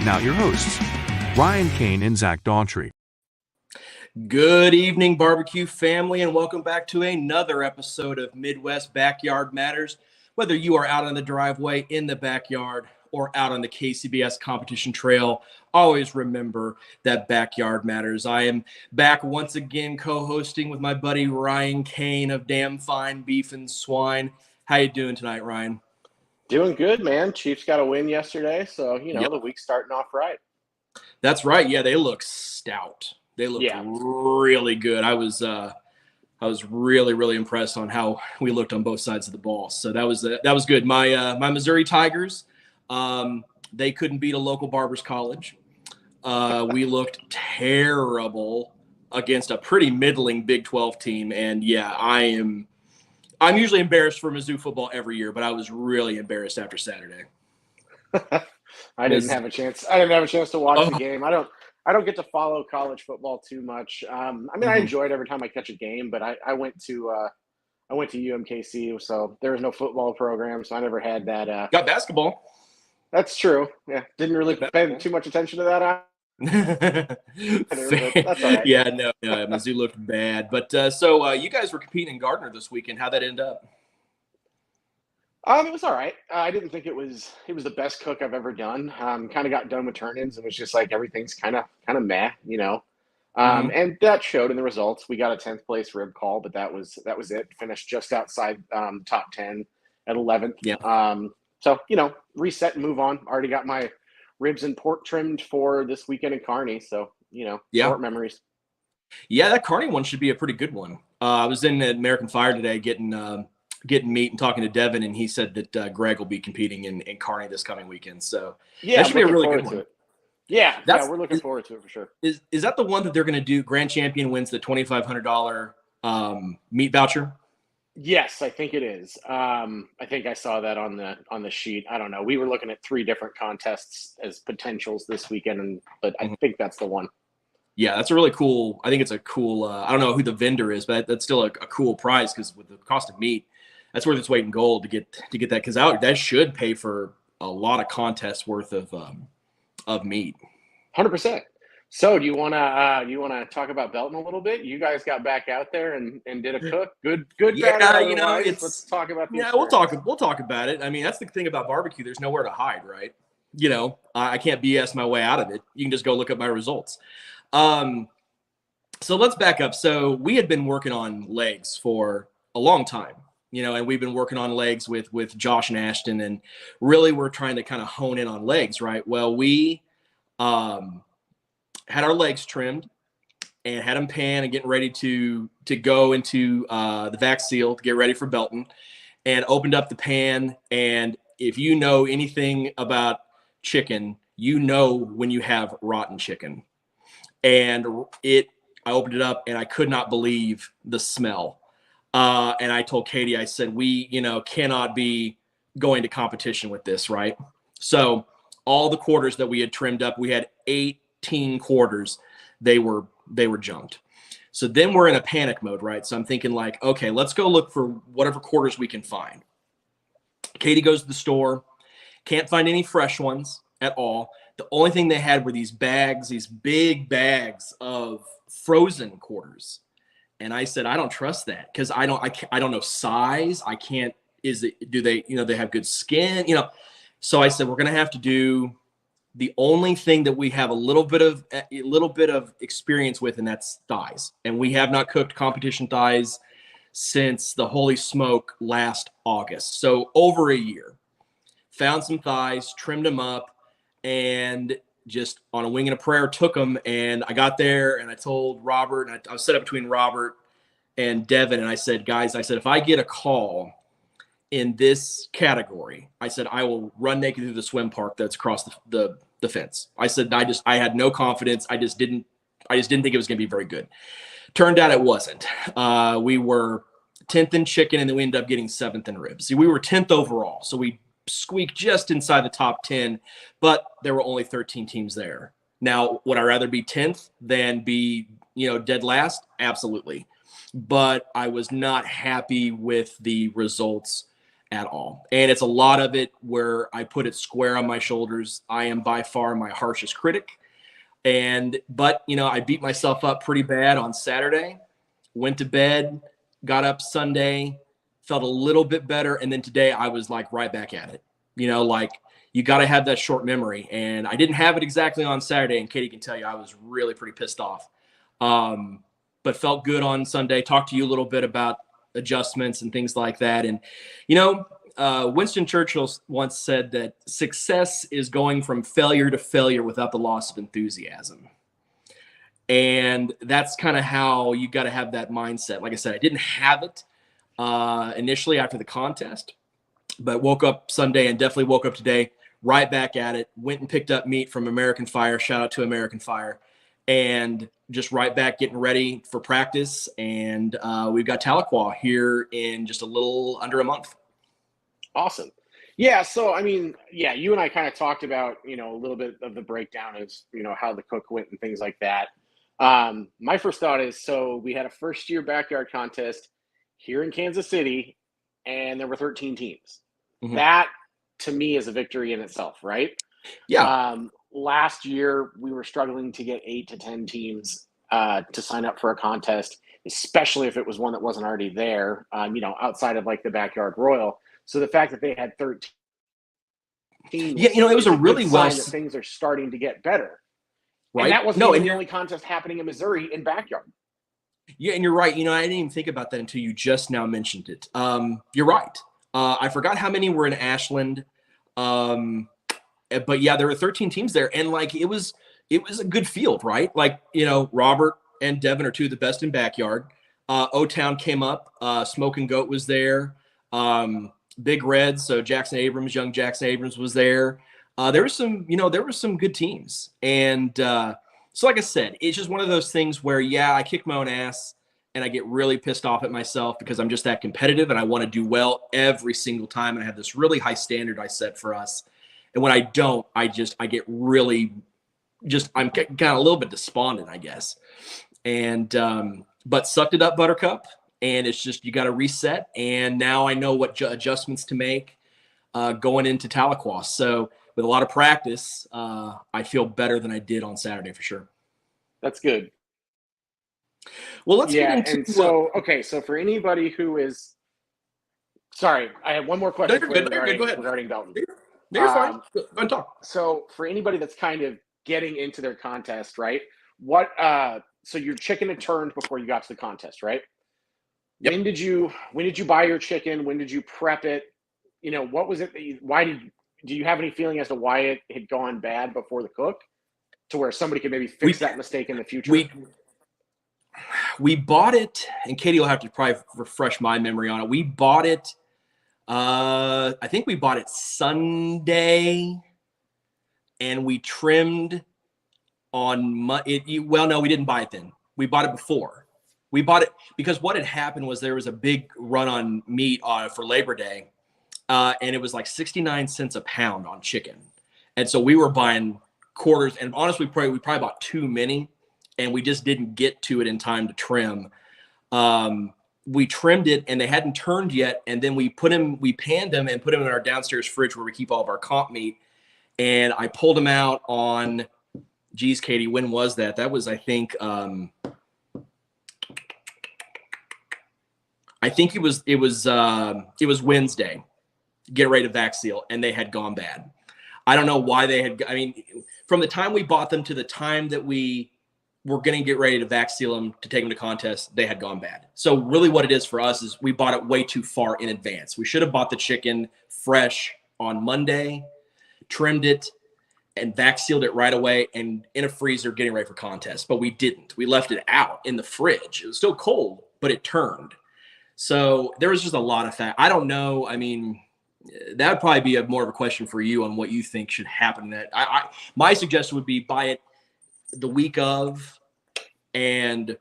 Now your hosts, Ryan Kane and Zach Daughtry. Good evening, barbecue family, and welcome back to another episode of Midwest Backyard Matters. Whether you are out on the driveway, in the backyard, or out on the KCBS competition trail, always remember that backyard matters. I am back once again co-hosting with my buddy Ryan Kane of Damn Fine Beef and Swine. How you doing tonight, Ryan? Doing good, man. Chiefs got a win yesterday, so, the week's starting off right. That's right. Yeah, they look stout. They look really good. I was really, really impressed on how we looked on both sides of the ball. So that was good. My Missouri Tigers, they couldn't beat a local Barbers College. We looked terrible against a pretty middling Big 12 team. And yeah, I'm usually embarrassed for Mizzou football every year, but I was really embarrassed after Saturday. I didn't have a chance to watch the game. I don't get to follow college football too much. I enjoy it every time I catch a game, but I went to UMKC, so there was no football program, so I never had that. Got basketball. That's true. Yeah, didn't really pay too much attention to that. That's all right. Yeah, no, Mizzou looked bad. But so you guys were competing in Gardner this weekend. How'd that end up? It was all right. I didn't think it was the best cook I've ever done. Kind of got done with turn-ins and was just like everything's kind of meh, And that showed in the results. We got a 10th place rib call, but that was it. Finished just outside top 10 at 11th. Yeah. So reset and move on. Already got my ribs and pork trimmed for this weekend in Kearney. So short memories. Yeah, that Kearney one should be a pretty good one. I was in American Fire today getting meat and talking to Devin, and he said that Greg will be competing in Kearney this coming weekend. So that should be a really good one. Yeah, we're looking forward to it for sure. Is that the one that they're going to do? Grand champion wins the $2,500 meat voucher. Yes, I think it is. I think I saw that on the sheet. I don't know. We were looking at 3 different contests as potentials this weekend, but I think that's the one. Yeah, that's a really cool. I think it's a cool. I don't know who the vendor is, but that's still a cool prize because with the cost of meat, that's worth its weight in gold to get that. Because that should pay for a lot of contests worth of meat. 100%. So do you want to talk about Belton a little bit? You guys got back out there and did a cook. Good. Yeah, bad, let's talk about this. Yeah, we'll talk about it. I mean, that's the thing about barbecue. There's nowhere to hide, right? I can't BS my way out of it. You can just go look at my results. So let's back up. So we had been working on legs for a long time, and we've been working on legs with Josh and Ashton, and really we're trying to kind of hone in on legs, right? Well, we had our legs trimmed and had them pan and getting ready to go into the vac seal to get ready for Belton, and opened up the pan. And if you know anything about chicken, when you have rotten chicken. And I opened it up and I could not believe the smell. And I told Katie, I said, we, cannot be going to competition with this, right? So all the quarters that we had trimmed up, we had 18 quarters. They were junked. So then we're in a panic mode, right? So I'm thinking like, okay, let's go look for whatever quarters we can find. Katie goes to the store, can't find any fresh ones at all. The only thing they had were these big bags of frozen quarters. And I said, I don't trust that because I don't know size. I can't, do they have good skin, So I said, we're going to have to do the only thing that we have a little bit of experience with, and that's thighs. And we have not cooked competition thighs since the Holy Smoke last August. So over a year. Found some thighs, trimmed them up, and just on a wing and a prayer took them. And I got there and I told Robert, and I was set up between Robert and Devin. And I said, guys, if I get a call in this category, I said, I will run naked through the swim park that's across the fence. I said, I had no confidence. I just didn't think it was going to be very good. Turned out it wasn't. We were 10th in chicken, and then we ended up getting 7th in ribs. See, we were 10th overall. So we squeaked just inside the top 10, but there were only 13 teams there. Now, would I rather be 10th than be, dead last? Absolutely. But I was not happy with the results at all. And it's a lot of it where I put it square on my shoulders. I am by far my harshest critic. But I beat myself up pretty bad on Saturday, went to bed, got up Sunday, felt a little bit better. And then today I was like right back at it, like you got to have that short memory. And I didn't have it exactly on Saturday. And Katie can tell you, I was really pretty pissed off. But felt good on Sunday. Talked to you a little bit about adjustments and things like that. And, Winston Churchill once said that success is going from failure to failure without the loss of enthusiasm. And that's kind of how you got to have that mindset. Like I said, I didn't have it initially after the contest, but woke up Sunday and definitely woke up today right back at it. Went and picked up meat from American Fire. Shout out to American Fire. And just right back getting ready for practice. And we've got Tahlequah here in just a little under a month. Awesome. Yeah. So, you and I kind of talked about, a little bit of the breakdown as, how the cook went and things like that. My first thought is, so we had a first-year backyard contest here in Kansas City, and there were 13 teams. Mm-hmm. That, to me, is a victory in itself, right? Yeah. Last year, we were struggling to get 8 to 10 teams to sign up for a contest, especially if it was one that wasn't already there, outside of like the Backyard Royal. So the fact that they had 13 teams, it was a really sign that things are starting to get better. Right. And that wasn't the only contest happening in Missouri in Backyard. Yeah, and you're right. I didn't even think about that until you just now mentioned it. You're right. I forgot how many were in Ashland. But yeah, there were 13 teams there, and like it was a good field, right? Like, Robert and Devin are two of the best in Backyard. O-Town came up. Smoking Goat was there. Big Red, so young Jackson Abrams was there. There were some good teams. And so like I said, it's just one of those things where, I kick my own ass and I get really pissed off at myself because I'm just that competitive and I want to do well every single time. And I have this really high standard I set for us. And when I don't, I get really I'm kind of a little bit despondent, I guess. And, but sucked it up, Buttercup. And it's just, you got to reset. And now I know what adjustments to make going into Tahlequah. So with a lot of practice, I feel better than I did on Saturday for sure. That's good. Well, let's get into. And so, so for anybody who is, sorry, I have one more question regarding Belton. You're fine. Go and talk. So for anybody that's kind of getting into their contest, right? So your chicken had turned before you got to the contest, right? Yep. When did you buy your chicken? When did you prep it? What was it do you have any feeling as to why it had gone bad before the cook to where somebody could maybe fix that mistake in the future? We bought it, and Katie will have to probably refresh my memory on it. We bought it. I think we bought it Sunday, and we trimmed on no, we didn't buy it then. We bought it before. We bought it because what had happened was there was a big run on meat for Labor Day, and it was like 69 cents a pound on chicken. And so we were buying quarters, and honestly, we probably bought too many, and we just didn't get to it in time to trim. We trimmed it, and they hadn't turned yet, and then we panned them and put them in our downstairs fridge where we keep all of our comp meat. And I pulled them out on, geez, Katie, when was that? That was, I think it was Wednesday, get ready to vac seal, and they had gone bad. I don't know why from the time we bought them to the time that we were going to get ready to vac seal them to take them to contest, they had gone bad. So really what it is for us is we bought it way too far in advance. We should have bought the chicken fresh on Monday, trimmed it, and vac sealed it right away and in a freezer getting ready for contest. But we didn't. We left it out in the fridge. It was still cold, but it turned. So there was just a lot of fat. I don't know. That would probably be more of a question for you on what you think should happen. My suggestion would be buy it the week of, and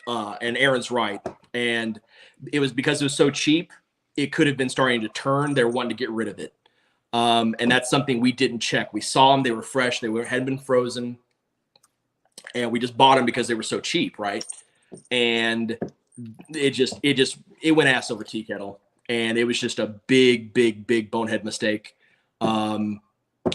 Aaron's right. And it was because it was so cheap, it could have been starting to turn. They were wanting to get rid of it. And that's something we didn't check. We saw them. They were fresh. Hadn't been frozen. And we just bought them because they were so cheap, right? And it went ass over tea kettle. And it was just a big, big, big bonehead mistake on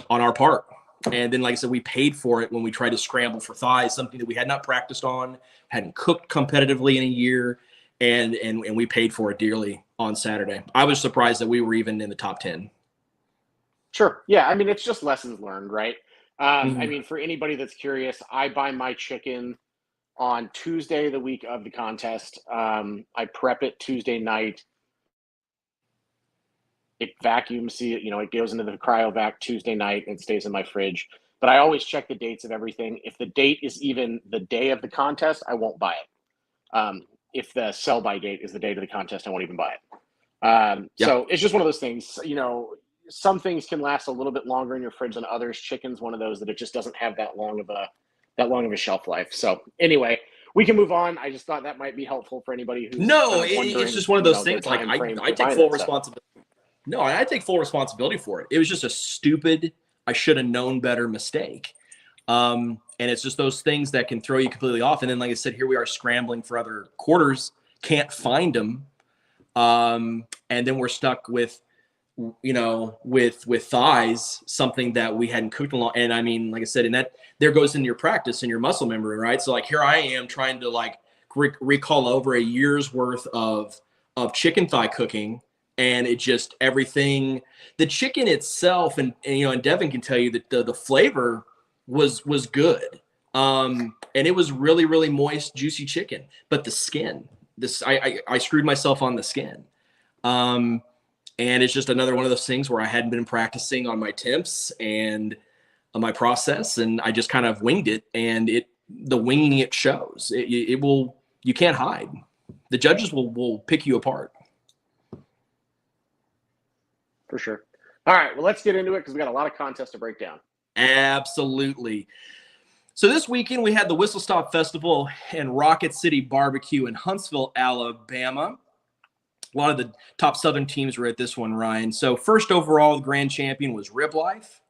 our part. And then, like I said, we paid for it when we tried to scramble for thighs, something that we had not practiced on, hadn't cooked competitively in a year, and we paid for it dearly on Saturday. I was surprised that we were even in the top 10. Sure. Yeah. I mean, it's just lessons learned, right? I mean, for anybody that's curious, I buy my chicken on Tuesday, the week of the contest. I prep it Tuesday night. It vacuums, it goes into the cryovac Tuesday night and stays in my fridge. But I always check the dates of everything. If the date is even the day of the contest, I won't buy it. If the sell by date is the date of the contest, I won't even buy it. So it's just one of those things, some things can last a little bit longer in your fridge than others. Chicken's one of those that it just doesn't have that long of a shelf life. So anyway, we can move on. I just thought that might be helpful for anybody who's it's just one of those things. Like I take full responsibility. No, I take full responsibility for it. It was just a stupid, I should have known better mistake. And it's just those things that can throw you completely off. And then, like I said, here we are scrambling for other quarters, can't find them. And then we're stuck with thighs, something that we hadn't cooked along. And I mean, like I said, and that there goes into your practice and your muscle memory, right? So like here I am trying to like recall over a year's worth of chicken thigh cooking. And it just everything, the chicken itself, and Devin can tell you that the flavor was good. And it was really, really moist, juicy chicken. But the skin, I screwed myself on the skin. And it's just another one of those things where I hadn't been practicing on my temps and on my process, and I just kind of winged it. And the winging it shows. You can't hide. The judges will pick you apart. For sure. All right, well, let's get into it because we got a lot of contests to break down. Absolutely. So this weekend we had the Whistle Stop Festival and Rocket City Barbecue in Huntsville, Alabama. A lot of the top Southern teams were at this one, Ryan. So first overall, the grand champion was Rib Life.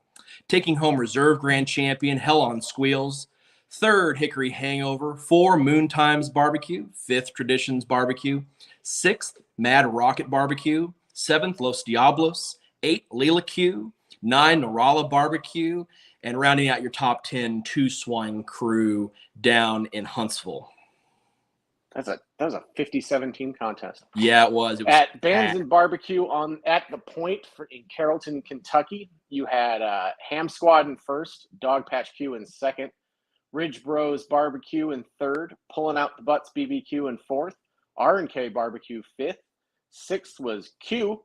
Taking home reserve grand champion, Hell on Squeals. Third, Hickory Hangover. 4, Moon Times Barbecue. 5th, Traditions Barbecue. 6th, Mad Rocket Barbecue. 7th, Los Diablos. 8, Lila Q. 9, Narala Barbecue. And rounding out your top 10, Two Swine Crew down in Huntsville. That was a 50-17 contest. Yeah, it was. It was at Bands and Barbecue at the Point in Carrollton, Kentucky. You had Ham Squad in first, Dog Patch Q in second, Ridge Bros Barbecue in third, Pulling Out the Butts BBQ in fourth, R&K Barbecue fifth, 6th was Q,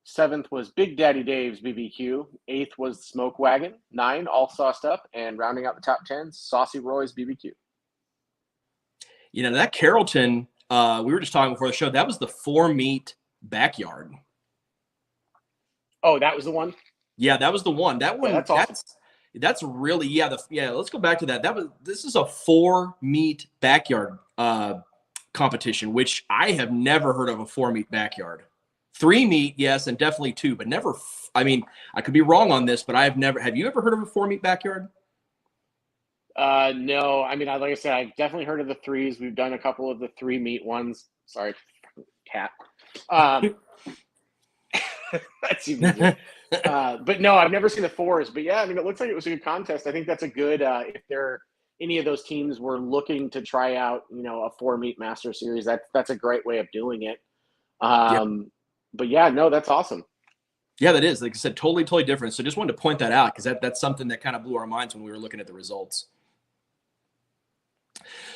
7th was Big Daddy Dave's BBQ, 8th was Smoke Wagon, 9 All Sauced Up, and rounding out the top 10, Saucy Roy's BBQ. That Carrollton, we were just talking before the show, that was the 4-meat backyard. Oh, that was the one? Yeah, that was the one. That one, that's awesome. That's really, let's go back to that. This is a 4-meat backyard competition, which I have never heard of a 4-meat backyard. 3-meat, yes, and definitely 2, but never, I could be wrong on this, but have you ever heard of a 4-meat backyard? No, like I said, I've definitely heard of the 3s. We've done a couple of the 3-meat ones. Sorry, cat. That's even good. But no, I've never seen the 4s. But yeah, it looks like it was a good contest. I think that's a good, if any of those teams were looking to try out, a 4-meat master series, that's a great way of doing it. But yeah, no, that's awesome. Yeah, that is. Like I said, totally different. So just wanted to point that out because that's something that kind of blew our minds when we were looking at the results.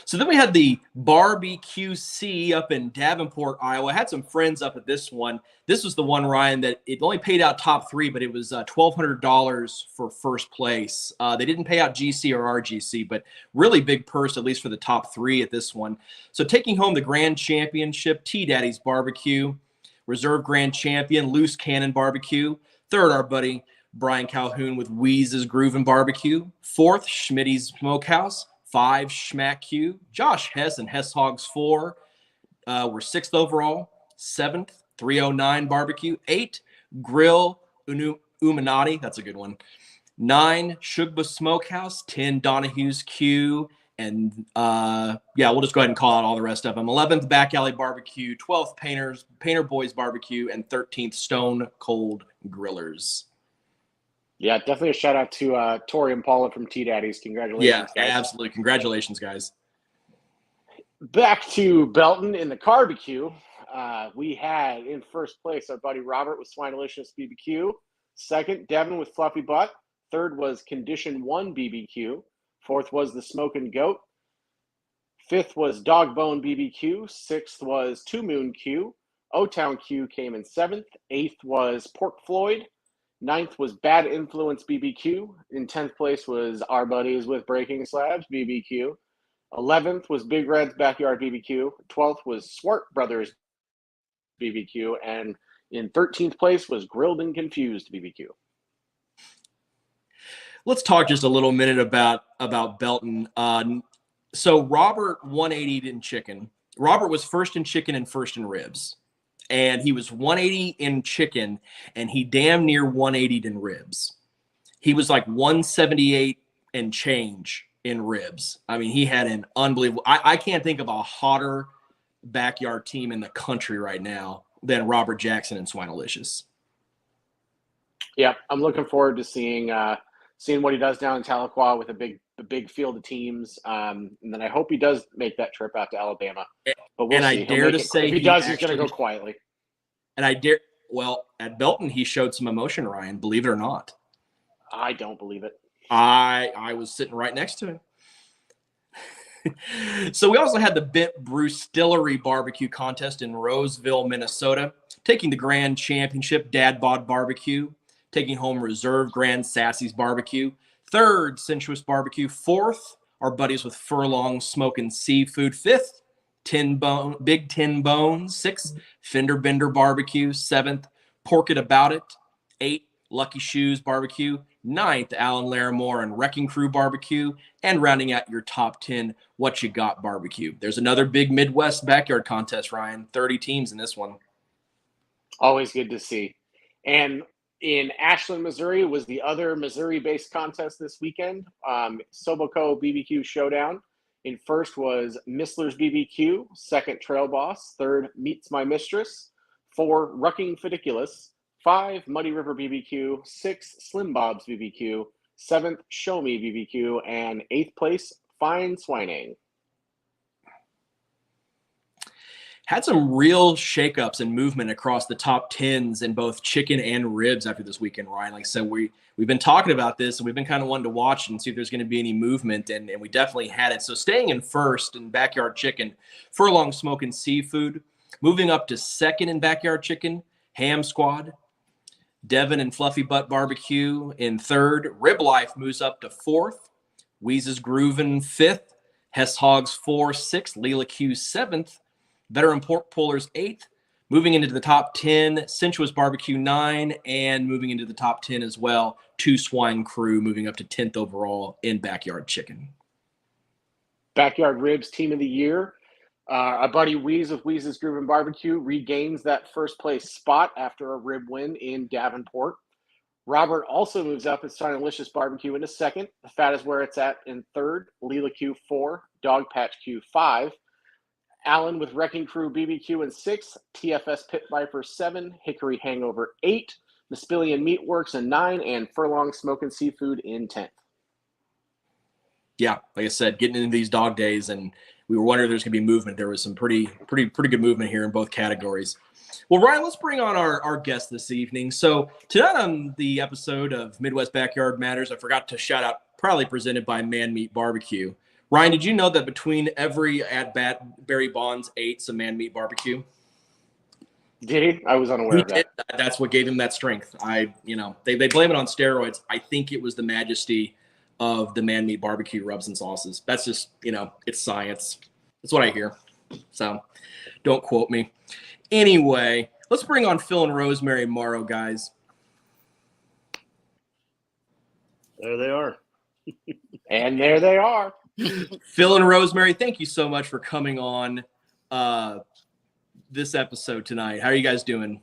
So then we had the BBQ up in Davenport, Iowa. I had some friends up at this one. This was the one, Ryan, that it only paid out top 3, but it was $1,200 for first place. They didn't pay out GC or RGC, but really big purse, at least for the top 3 at this one. So taking home the grand championship, T-Daddy's Barbecue. Reserve grand champion, Loose Cannon Barbecue. 3rd, our buddy Brian Calhoun with Wheeze's Groovin' Barbecue. 4th, Schmitty's Smokehouse. 5, Schmack Q. Josh Hess and Hess Hogs 4 were 6th overall. 7th, 309 Barbecue. 8, Grill Uminati. That's a good one. 9, Shugba Smokehouse. 10, Donahue's Q. And we'll just go ahead and call out all the rest of them. 11th, Back Alley Barbecue. 12th, Painter Boys Barbecue. And 13th, Stone Cold Grillers. Yeah, definitely a shout out to Tori and Paula from T-Daddies. Congratulations, guys. Absolutely. Congratulations, guys. Back to Belton in the barbecue. We had in first place our buddy Robert with Swinelicious BBQ. Second, Devin with Fluffy Butt. Third was Condition 1 BBQ. Fourth was the Smokin' Goat. Fifth was Dog Bone BBQ. Sixth was Two Moon Q. O-Town Q came in seventh. Eighth was Pork Floyd. Ninth was Bad Influence BBQ. In 10th place was our buddies with Breaking Slabs BBQ. 11th was Big Red's Backyard BBQ. 12th was Swart Brothers BBQ. And in 13th place was Grilled and Confused BBQ. Let's talk just a little minute about Belton. So Robert 180'd in chicken. Robert was first in chicken and first in ribs. And he was 180 in chicken, and he damn near 180'd in ribs. He was like 178 and change in ribs. I mean, he had an unbelievable – I can't think of a hotter backyard team in the country right now than Robert Jackson and Swinelicious. Yeah, I'm looking forward to seeing what he does down in Tahlequah with a big field of teams. And then I hope he does make that trip out to Alabama. But we'll see. I dare to say if he does, he's going to go quietly. And at Belton, he showed some emotion, Ryan, believe it or not. I don't believe it. I was sitting right next to him. So we also had the Bent Brewstillery Barbecue Contest in Roseville, Minnesota, taking the Grand Championship, Dad Bod Barbecue, taking home Reserve Grand Sassy's Barbecue, third, Sensuous Barbecue, fourth, our buddies with Furlong Smoking Seafood, fifth, Big Tin Bones, sixth, Fender Bender Barbecue, seventh, Pork It About It, eighth, Lucky Shoes Barbecue, ninth, Alan Larimore and Wrecking Crew Barbecue, and rounding out your top 10, What You Got Barbecue. There's another big Midwest backyard contest, Ryan. 30 teams in this one. Always good to see. And in Ashland, Missouri was the other Missouri-based contest this weekend, Soboco BBQ Showdown. In first was Missler's BBQ, second Trail Boss, third Meets My Mistress, four Rucking Fidiculous, five Muddy River BBQ, six Slim Bob's BBQ, seventh Show Me BBQ, and eighth place Fine Swining. Had some real shakeups and movement across the top 10s in both chicken and ribs after this weekend, Ryan. Like I said, we've been talking about this, and we've been kind of wanting to watch and see if there's going to be any movement, and we definitely had it. So staying in first in backyard chicken, Furlong Smoking Seafood. Moving up to second in backyard chicken, Ham Squad. Devin and Fluffy Butt Barbecue in third. Rib Life moves up to fourth. Weeze's Groovin' fifth. Hess Hogs 4, 6th. Leela Q 7th. Veteran Pork Pullers 8th. Moving into the top 10, Sensuous Barbecue 9, and moving into the top 10 as well, Two Swine Crew moving up to 10th overall in backyard chicken. Backyard Ribs Team of the Year. Our buddy Weeze with Weeze's Groovin' Barbecue regains that first place spot after a rib win in Davenport. Robert also moves up as Swinelicious Barbecue into second. The Fat is where it's at in third. Leela Q 4, Dog Patch Q 5. Allen with Wrecking Crew BBQ in 6th, TFS Pit Viper 7, Hickory Hangover 8, Maspillion Meatworks in 9, and Furlong Smoking Seafood in 10th. Yeah, like I said, getting into these dog days, and we were wondering if there's going to be movement. There was some pretty good movement here in both categories. Well, Ryan, let's bring on our guest this evening. So tonight on the episode of Midwest Backyard Matters, I forgot to shout out, proudly presented by Man Meat BBQ. Ryan, did you know that between every at-bat, Barry Bonds ate some Man Meat BBQ? Did he? I was unaware of that. That's what gave him that strength. They blame it on steroids. I think it was the majesty of the Man Meat BBQ rubs and sauces. That's just, it's science. That's what I hear. So don't quote me. Anyway, let's bring on Phil and Rosemary Morrow, guys. There they are. And there they are. Phil and Rosemary, thank you so much for coming on this episode tonight. How are you guys doing?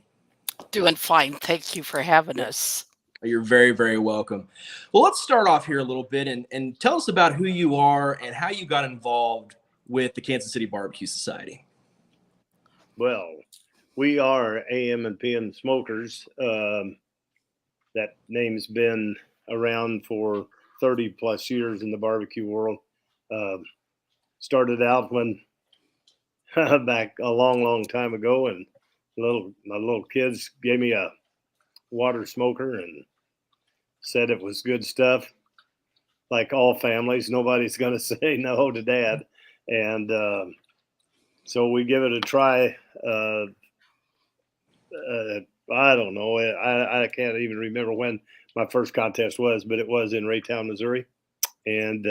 Doing fine. Thank you for having us. You're very, very welcome. Well, let's start off here a little bit and tell us about who you are and how you got involved with the Kansas City Barbecue Society. Well, we are AM and PM Smokers. That name's been around for 30 plus years in the barbecue world. Started out when back a long, long time ago, and my little kids gave me a water smoker and said it was good stuff. Like all families, nobody's going to say no to Dad, and so we give it a try. I don't know. I can't even remember when my first contest was, but it was in Raytown, Missouri, and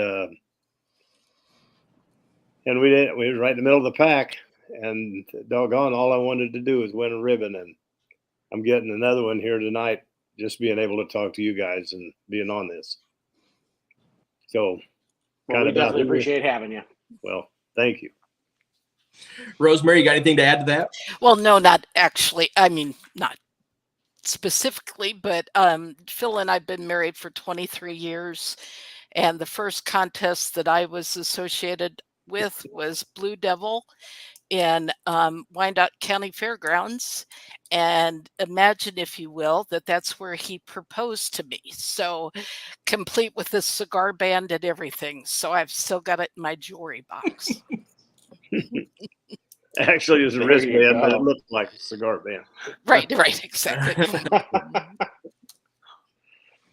we were right in the middle of the pack. And doggone, all I wanted to do was win a ribbon, and I'm getting another one here tonight. Just being able to talk to you guys and being on this. So, well, we definitely appreciate having you. Well, thank you. Rosemary, you got anything to add to that? Well, no, not actually. I mean, not specifically, but Phil and I've been married for 23 years. And the first contest that I was associated with was Blue Devil in Wyandotte County Fairgrounds. And imagine, if you will, that's where he proposed to me. So complete with the cigar band and everything. So I've still got it in my jewelry box. Actually, it was a wristband, but it looked like a cigar band. Right, exactly.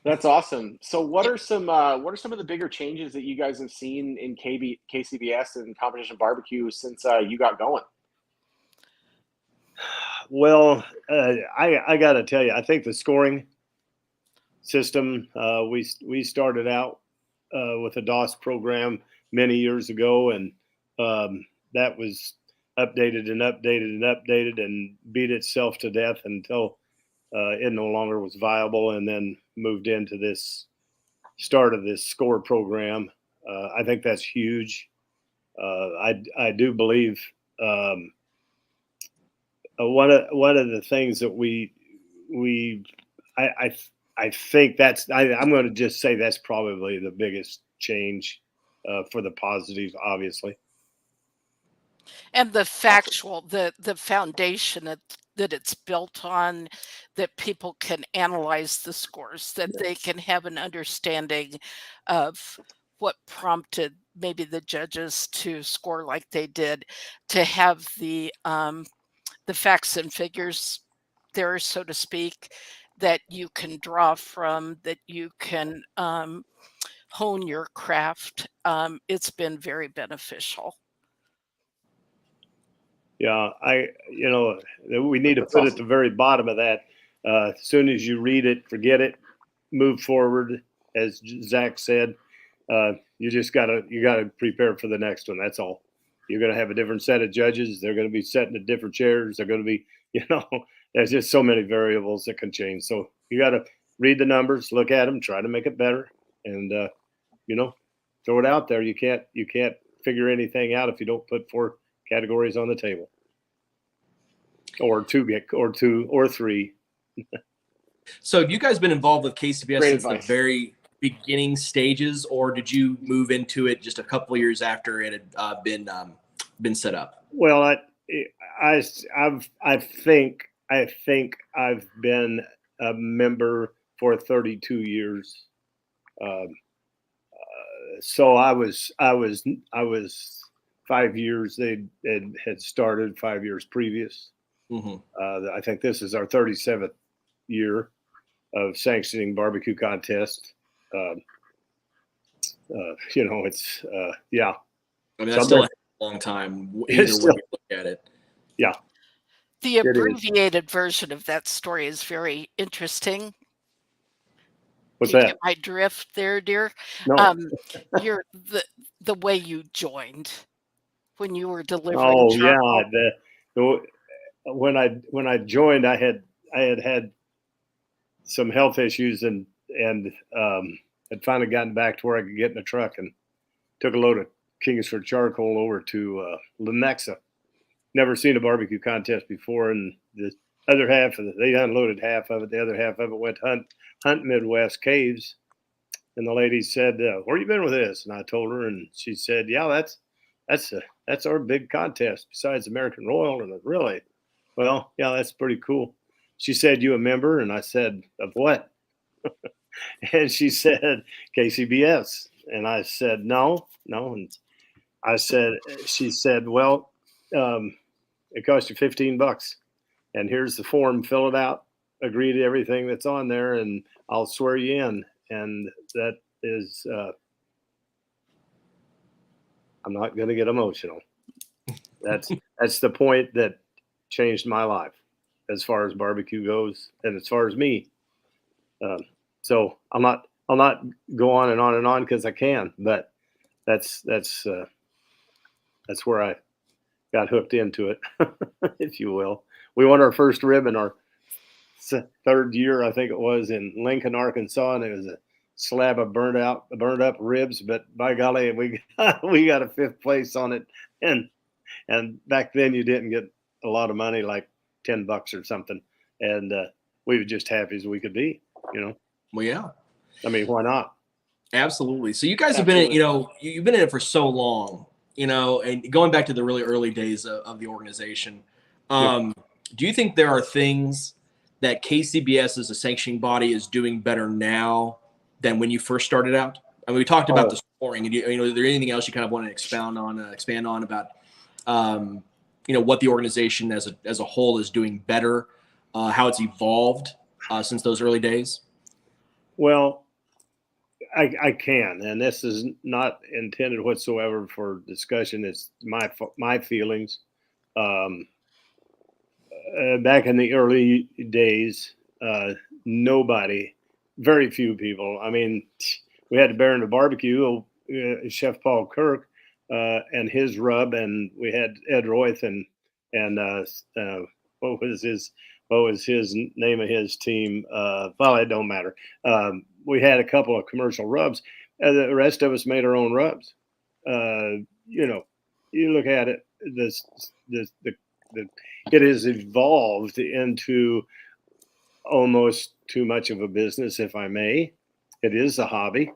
That's awesome. So what are some of the bigger changes that you guys have seen in KCBS and competition barbecue since you got going? Well, I got to tell you, I think the scoring system, we started out with a DOS program many years ago, and that was updated and beat itself to death until it no longer was viable, and then moved into this start of this score program. I think that's huge. I do believe one of the things that I think I'm going to just say that's probably the biggest change for the positive, obviously. And the factual, the foundation that it's built on, that people can analyze the scores, that they can have an understanding of what prompted maybe the judges to score like they did, to have the facts and figures there, so to speak, that you can draw from, that you can hone your craft. It's been very beneficial. Yeah, we need to put at the very bottom of that. As soon as you read it, forget it, move forward. As Zach said, you gotta prepare for the next one. That's all. You're gonna have a different set of judges. They're gonna be sitting at different chairs. They're gonna be, there's just so many variables that can change. So you gotta read the numbers, look at them, try to make it better, and throw it out there. You can't figure anything out if you don't put 4 categories on the table, or 2 or 3. So have you guys been involved with KCBS since the very beginning stages, or did you move into it just a couple of years after it had been set up? Well, I think I've been a member for 32 years. So I was 5 years. They had started 5 years previous. Mm-hmm. I think this is our 37th year of sanctioning barbecue contest. It's yeah. I mean, that's still a long time. Either way you look at it. Yeah. The abbreviated version of that story is very interesting. What's Do you that? get my drift there, dear? No. You're the way you joined when you were delivering. Oh charcoal. yeah. When I joined, I had some health issues and had finally gotten back to where I could get in a truck and took a load of Kingsford charcoal over to Lenexa. Never seen a barbecue contest before, and other half of they unloaded half of it. The other half of it went to Hunt Midwest Caves. And the lady said, "Where you been with this?" And I told her, and she said, "Yeah, that's our big contest besides American Royal." And I, really, well, yeah, that's pretty cool. She said, "You a member?" And I said, "Of what?" And she said, "KCBS." And I said, "No, no." And she said, "Well, it costs you $15, and here's the form. Fill it out. Agree to everything that's on there, and I'll swear you in." And that is, I'm not going to get emotional. That's the point that changed my life as far as barbecue goes, and as far as me. So I'll not go on and on and on because I can, but that's where I got hooked into it, if you will. We won our first rib in our third year, I think it was, in Lincoln, Arkansas, and it was a slab of burned up ribs. But by golly, we got a fifth place on it, and back then you didn't get a lot of money, like $10 or something, and we were just happy as we could be, you know. Well, yeah. I mean, why not? Absolutely. So you guys have been in, you've been in it for so long, and going back to the really early days of the organization. Do you think there are things that KCBS as a sanctioning body is doing better now than when you first started out? I mean, we talked about the scoring, and is there anything else you kind of want to expand on about, what the organization as a whole is doing better, how it's evolved since those early days? Well, I can, and this is not intended whatsoever for discussion. It's my feelings. Back in the early days, very few people. I mean, we had the Bear in the Barbecue, Chef Paul Kirk, and his rub, and we had Ed Royth and what was his name of his team? Well, it don't matter. We had a couple of commercial rubs, and the rest of us made our own rubs. You look at it, it has evolved into almost too much of a business, if I may. It is a hobby.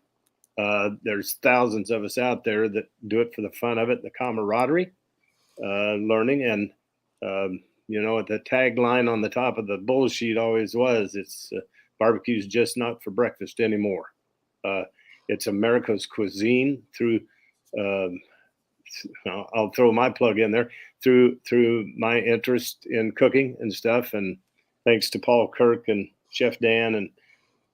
There's thousands of us out there that do it for the fun of it, the camaraderie, learning, and the tagline on the top of the bull sheet always was, "It's barbecue's just not for breakfast anymore." It's America's cuisine through. I'll throw my plug in there through my interest in cooking and stuff, and thanks to Paul Kirk and Chef Dan and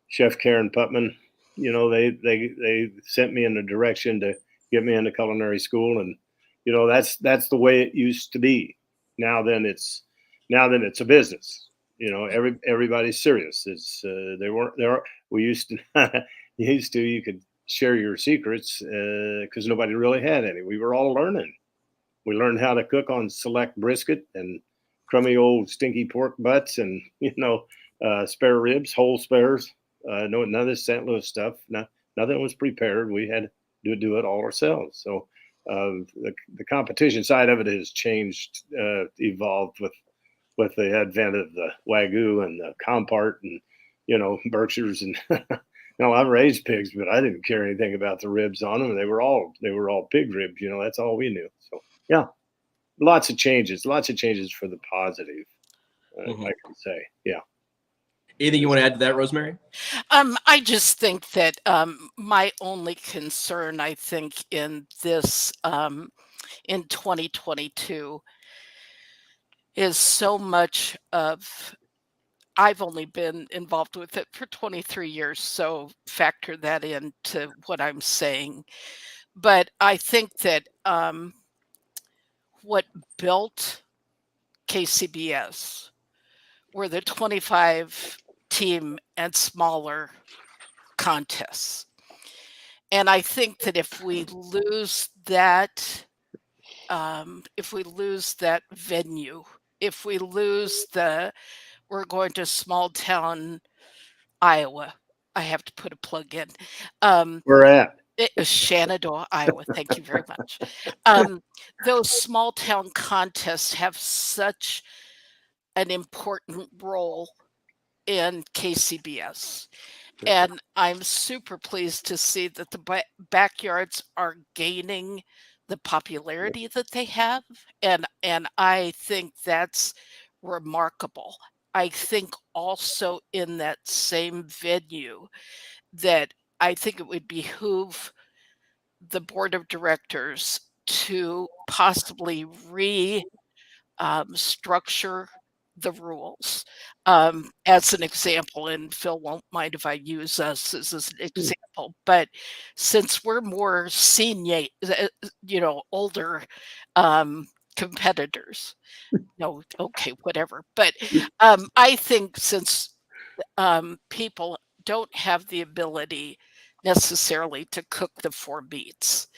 Chef Karen Putman, they sent me in a direction to get me into culinary school, and that's the way it used to be. Now then it's a business. Everybody's serious. It's we used to you could share your secrets because nobody really had any. We were all learning. We learned how to cook on select brisket and crummy old stinky pork butts and spare ribs, whole spares. None of this St. Louis stuff. Nothing was prepared. We had to do it all ourselves. So the competition side of it has changed, evolved with the advent of the Wagyu and the Compart and Berkshires and I've raised pigs, but I didn't care anything about the ribs on them. They were all pig ribs. That's all we knew. So yeah, lots of changes for the positive. I can say, yeah. Anything you want to add to that, Rosemary? I just think that my only concern, I think, in this in 2022 is so much of. I've only been involved with it for 23 years, so factor that into what I'm saying. But I think that what built KCBS were the 25 team and smaller contests. And I think that if we lose that venue, if we lose we're going to small town Iowa. I have to put a plug in. We're at Shenandoah, Iowa. Thank you very much. Those small town contests have such an important role in KCBS. And I'm super pleased to see that the backyards are gaining the popularity that they have. And I think that's remarkable. I think also in that same venue that I think it would behoove the board of directors to possibly structure the rules. As an example, and Phil won't mind if I use us as an example, but since we're more senior, older competitors, no, okay, whatever. But I think since people don't have the ability necessarily to cook the 4 meats,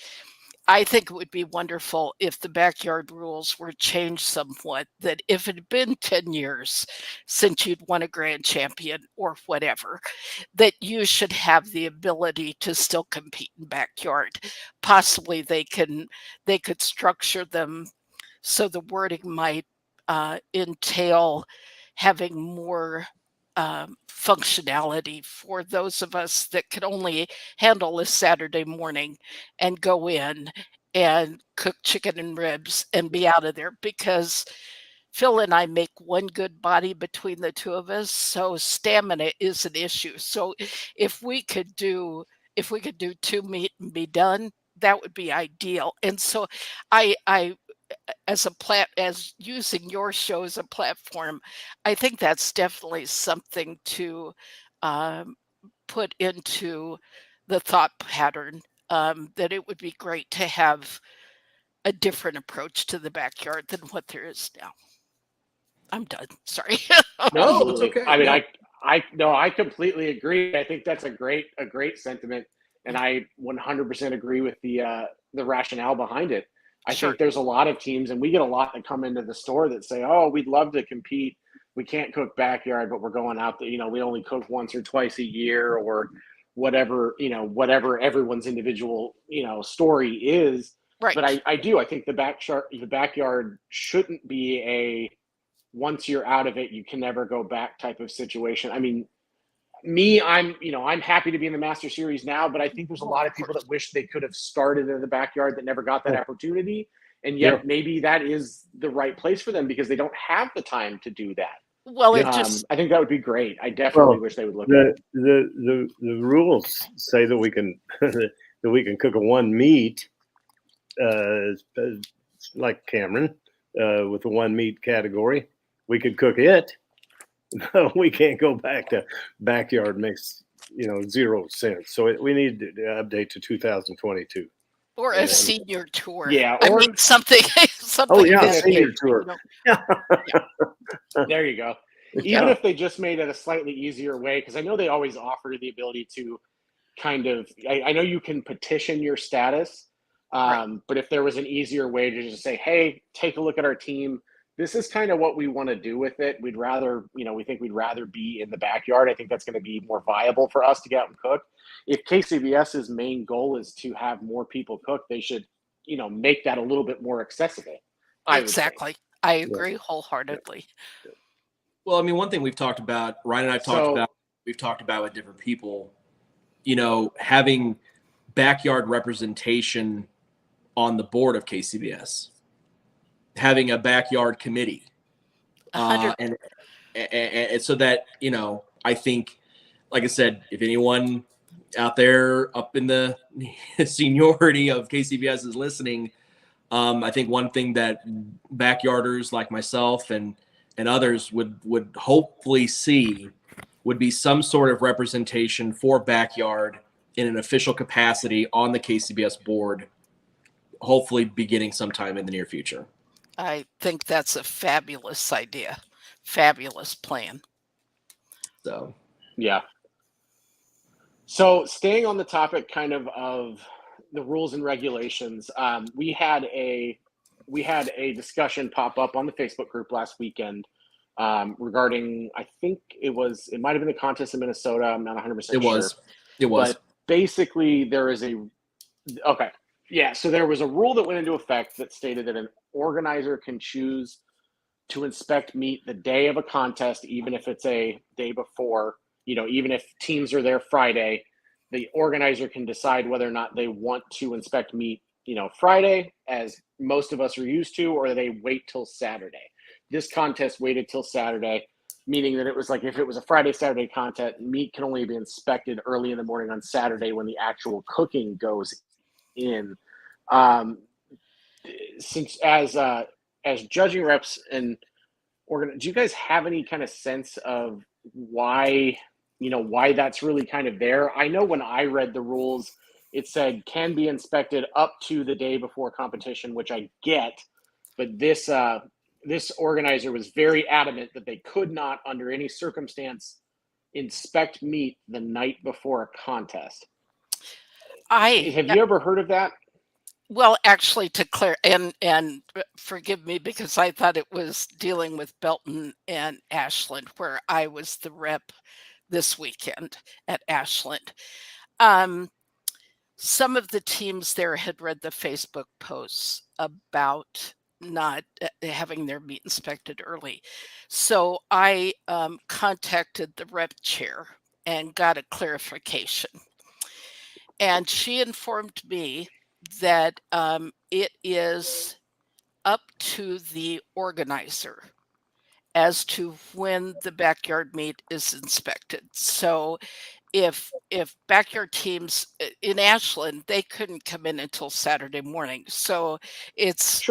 I think it would be wonderful if the backyard rules were changed somewhat, that if it had been 10 years since you'd won a grand champion or whatever, that you should have the ability to still compete in backyard. Possibly they could structure them so the wording might entail having more functionality for those of us that could only handle a Saturday morning and go in and cook chicken and ribs and be out of there, because Phil and I make one good body between the two of us, so stamina is an issue. So if we could do 2 meat and be done, that would be ideal. And so I as using your show as a platform, I think that's definitely something to put into the thought pattern, that it would be great to have a different approach to the backyard than what there is now. I'm done. Sorry. No, it's okay. I mean, No. I completely agree. I think that's a great sentiment, and I 100% agree with the rationale behind it. I Sure. think there's a lot of teams, and we get a lot that come into the store that say, "Oh, we'd love to compete. We can't cook backyard, but we're going out there. We only cook once or twice a year, or whatever. Whatever everyone's individual story is." Right. But I think the backyard shouldn't be a once you're out of it, you can never go back type of situation. I mean, I'm happy to be in the Master Series now, but I think there's a lot of people that wish they could have started in the backyard that never got that opportunity. And yet maybe that is the right place for them because they don't have the time to do that. Well, I think that would be great. I definitely wish they would look at it. The rules say that we can cook a 1 meat, like Cameron, with the 1 meat category. We could cook it. No, we can't go back to backyard. Makes 0 sense. So we need to update to 2022. Or a senior tour. Yeah, I mean something. Oh yeah, that senior tour. There you go. Even if they just made it a slightly easier way, because I know they always offer the ability to kind of. I know you can petition your status, but if there was an easier way to just say, "Hey, take a look at our team. This is kind of what we want to do with it. We think we'd rather be in the backyard." I think that's going to be more viable for us to get out and cook. If KCBS's main goal is to have more people cook, they should, make that a little bit more accessible. Exactly. I agree wholeheartedly. Well, I mean, one thing we've talked about, Ryan and I've we've talked about with different people, having backyard representation on the board of KCBS. Having a backyard committee, and so that I think, like I said, if anyone out there up in the seniority of KCBS is listening, I think one thing that backyarders like myself and others would hopefully see would be some sort of representation for backyard in an official capacity on the KCBS board, hopefully beginning sometime in the near future. I think that's a fabulous idea. Fabulous plan. So, yeah. So staying on the topic kind of the rules and regulations, we had a discussion pop up on the Facebook group last weekend regarding, I think it might have been the contest in Minnesota. I'm not 100% sure. It was. But basically there is so there was a rule that went into effect that stated that an organizer can choose to inspect meat the day of a contest, even if it's a day before, even if teams are there Friday, the organizer can decide whether or not they want to inspect meat, Friday, as most of us are used to, or they wait till Saturday. This contest waited till Saturday, meaning that it was like if it was a Friday, Saturday contest, meat can only be inspected early in the morning on Saturday when the actual cooking goes in. Since as judging reps and do you guys have any kind of sense of why that's really kind of there? I know when I read the rules, it said can be inspected up to the day before competition, which I get, but this organizer was very adamant that they could not, under any circumstance, inspect meat the night before a contest. Have you ever heard of that? Well, actually, to clear and forgive me because I thought it was dealing with Belton and Ashland, where I was the rep this weekend at Ashland. Some of the teams there had read the Facebook posts about not having their meat inspected early. So I contacted the rep chair and got a clarification. And she informed me that it is up to the organizer as to when the backyard meat is inspected. So if backyard teams in Ashland, they couldn't come in until Saturday morning. So it's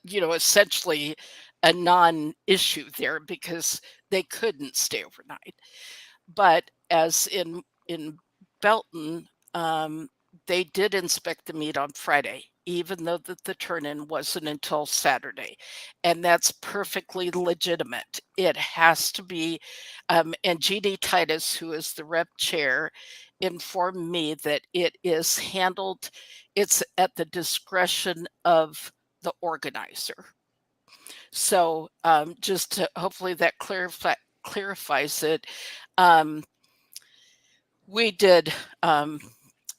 essentially a non-issue there because they couldn't stay overnight. But as in Belton, they did inspect the meat on Friday, even though the turn-in wasn't until Saturday. And that's perfectly legitimate. It has to be, and Jeannie Titus, who is the rep chair, informed me that it is handled, it's at the discretion of the organizer. So just to, hopefully that clarifies it. We did,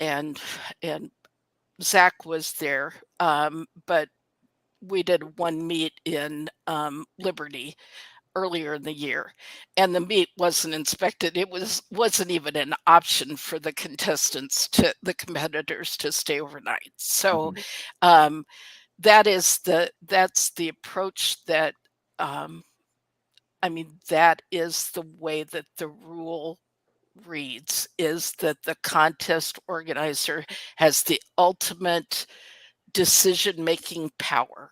and Zach was there, but we did one meet in Liberty earlier in the year, and the meat wasn't inspected. It wasn't even an option for the competitors to stay overnight. So that's the approach that that is the way that the rule reads, is that the contest organizer has the ultimate decision-making power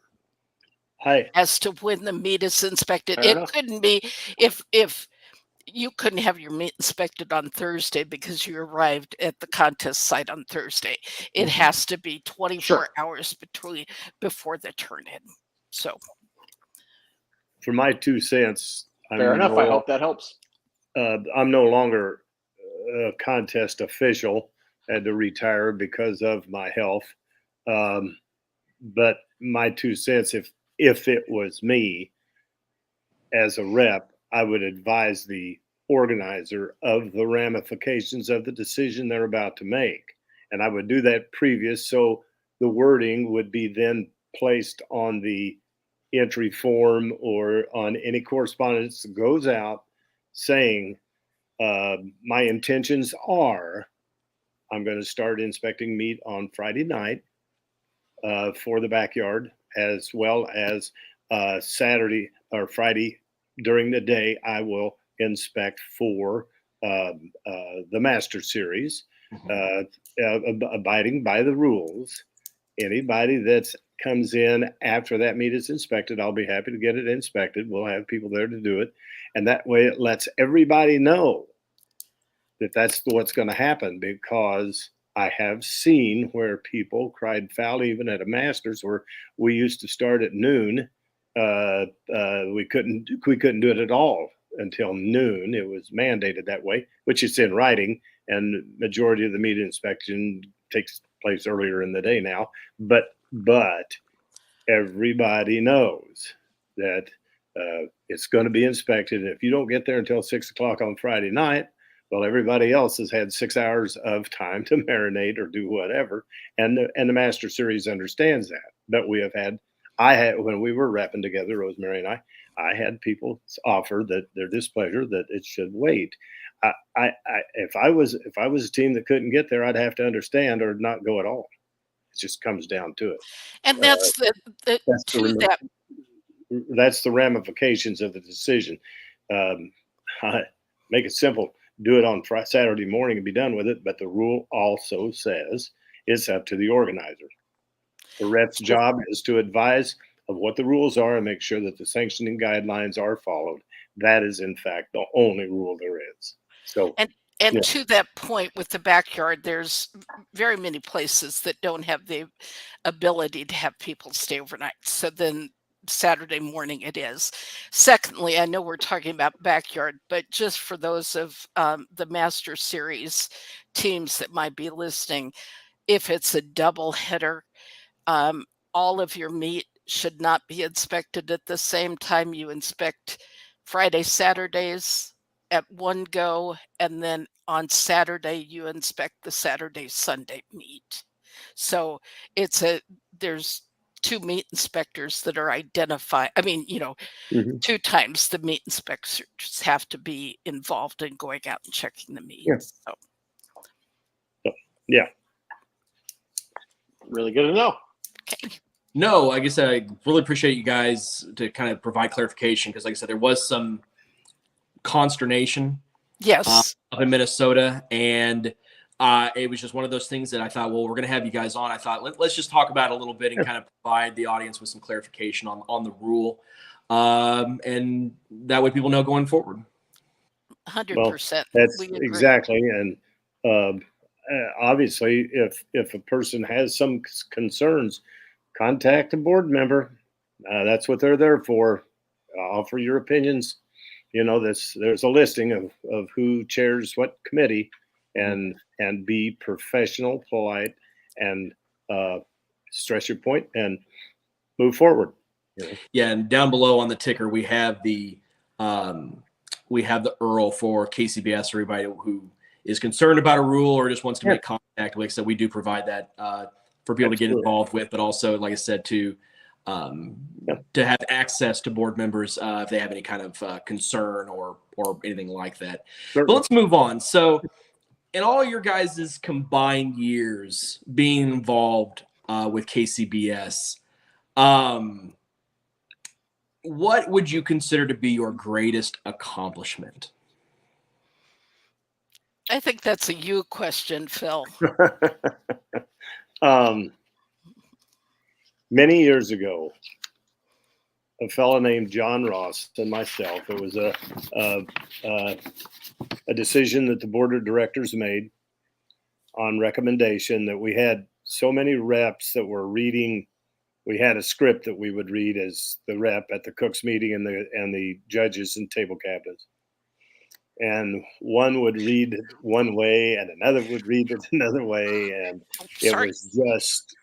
as to when the meat is inspected. It couldn't be if you couldn't have your meat inspected on Thursday because you arrived at the contest site on Thursday. It has to be 24 hours before the turn-in. So for my 2 cents, fair enough. I hope that helps. I'm no longer a contest official. Had to retire because of my health. But my 2 cents, if it was me as a rep, I would advise the organizer of the ramifications of the decision they're about to make. And I would do that previous, so the wording would be then placed on the entry form or on any correspondence that goes out saying, my intentions are, I'm going to start inspecting meat on Friday night for the backyard, as well as Saturday or Friday during the day. I will inspect for the Master Series, abiding by the rules. Anybody that comes in after that meat is inspected, I'll be happy to get it inspected. We'll have people there to do it. And that way it lets everybody know that that's what's going to happen, because I have seen where people cried foul even at a Masters where we used to start at noon. We couldn't do it at all until noon. It was mandated that way, which is in writing, and majority of the meat inspection takes place earlier in the day now. But everybody knows that it's going to be inspected. And if you don't get there until 6 o'clock on Friday night, well, everybody else has had 6 hours of time to marinate or do whatever. And the Master Series understands that. But we have had I had, when we were rapping together, Rosemary and I had people offer that their displeasure that it should wait. If I was a team that couldn't get there, I'd have to understand or not go at all. It just comes down to it. And that's the That's to that. that's the ramifications of the decision. Um, make it simple. Do it on Saturday morning and be done with it. But the rule also says it's up to the organizer. The ref's job is to advise of what the rules are and make sure that the sanctioning guidelines are followed. That is, in fact, the only rule there is. So, And yeah. to that point with the backyard, there's very many places that don't have the ability to have people stay overnight. So then Saturday morning it is. Secondly, I know we're talking about backyard, but just for those of the Master Series teams that might be listening, if it's a double header, all of your meat should not be inspected at the same time. You inspect Friday, Saturdays at one go, and then on Saturday you inspect the Saturday, Sunday meat. So there's two meat inspectors that are identified. I mean, Mhm. two times the meat inspectors have to be involved in going out and checking the meat. Yeah. So. Yeah. Really good to know. Okay. No, I guess I really appreciate you guys to kind of provide clarification because, like I said, there was some consternation Yes. up in Minnesota, and it was just one of those things that I thought, well, we're going to have you guys on. I thought let's just talk about it a little bit and kind of provide the audience with some clarification on the rule, and that way people know going forward. 100%. That's We agree. exactly. And obviously, if a person has some concerns, contact a board member. That's what they're there for. Offer your opinions. There's a listing of who chairs what committee, and be professional, polite, and stress your point and move forward. Yeah, and down below on the ticker we have the URL for KCBS. Everybody who is concerned about a rule or just wants to make contact, like I said, we do provide that for people to get involved with, but also, like I said, to have access to board members if they have any kind of concern or anything like that. Certainly. But let's move on. So, in all your guys' combined years being involved with KCBS, what would you consider to be your greatest accomplishment? I think that's a you question, Phil. Many years ago, a fellow named John Ross and myself, it was a decision that the board of directors made on recommendation that we had so many reps that were reading. We had a script that we would read as the rep at the cooks meeting and the judges and table captains. And one would read it one way and another would read it another way. And it was just,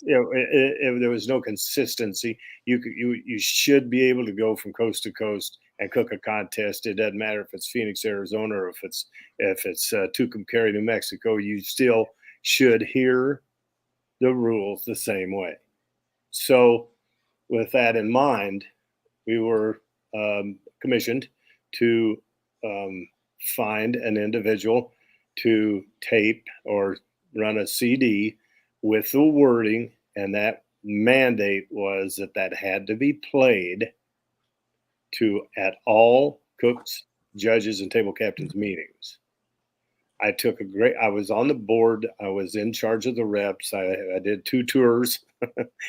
there was no consistency. You should be able to go from coast to coast and cook a contest. It doesn't matter if it's Phoenix, Arizona, or if it's Tucumcari, New Mexico. You still should hear the rules the same way. So, with that in mind, we were commissioned to find an individual to tape or run a CD with the wording, and that mandate was that had to be played at all cooks, judges, and table captains meetings. I was on the board. I was in charge of the reps. I did 2 tours,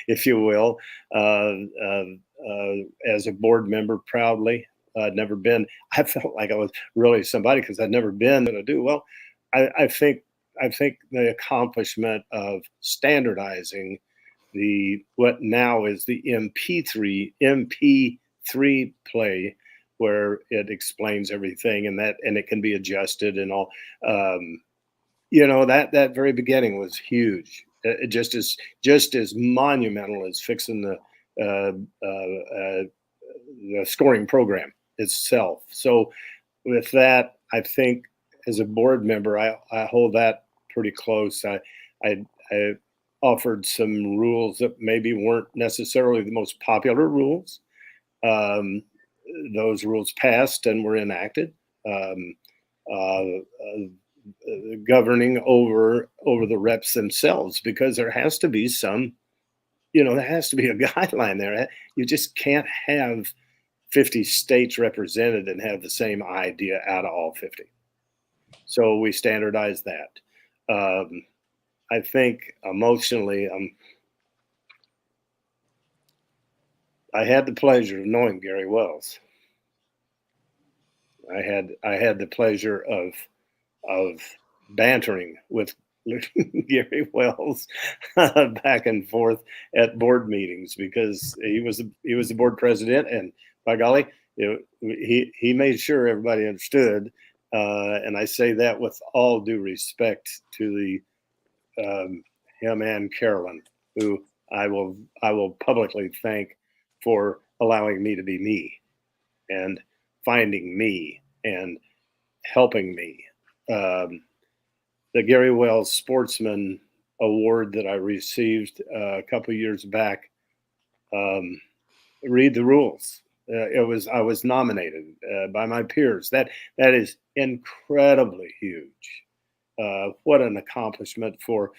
if you will, as a board member proudly. I'd never been. I felt like I was really somebody because I'd never been to do well. I think the accomplishment of standardizing what now is the MP3 play, where it explains everything and it can be adjusted and all. That very beginning was huge. It just as monumental as fixing the scoring program itself. So with that, I think as a board member, I hold that pretty close. offered some rules that maybe weren't necessarily the most popular rules. Um, those rules passed and were enacted, um, governing over the reps themselves, because there has to be some, there has to be a guideline there. You just can't have 50 states represented and have the same idea out of all 50. So we standardized that. I think emotionally, I had the pleasure of knowing Gary Wells. I had the pleasure of bantering with Gary Wells back and forth at board meetings, because he was the board president, and by golly, he made sure everybody understood. And I say that with all due respect to him and Carolyn, who I will publicly thank for allowing me to be me and finding me and helping me. The Gary Wells Sportsman Award that I received a couple years back, read the rules. I was nominated by my peers. That is incredibly huge. What an accomplishment for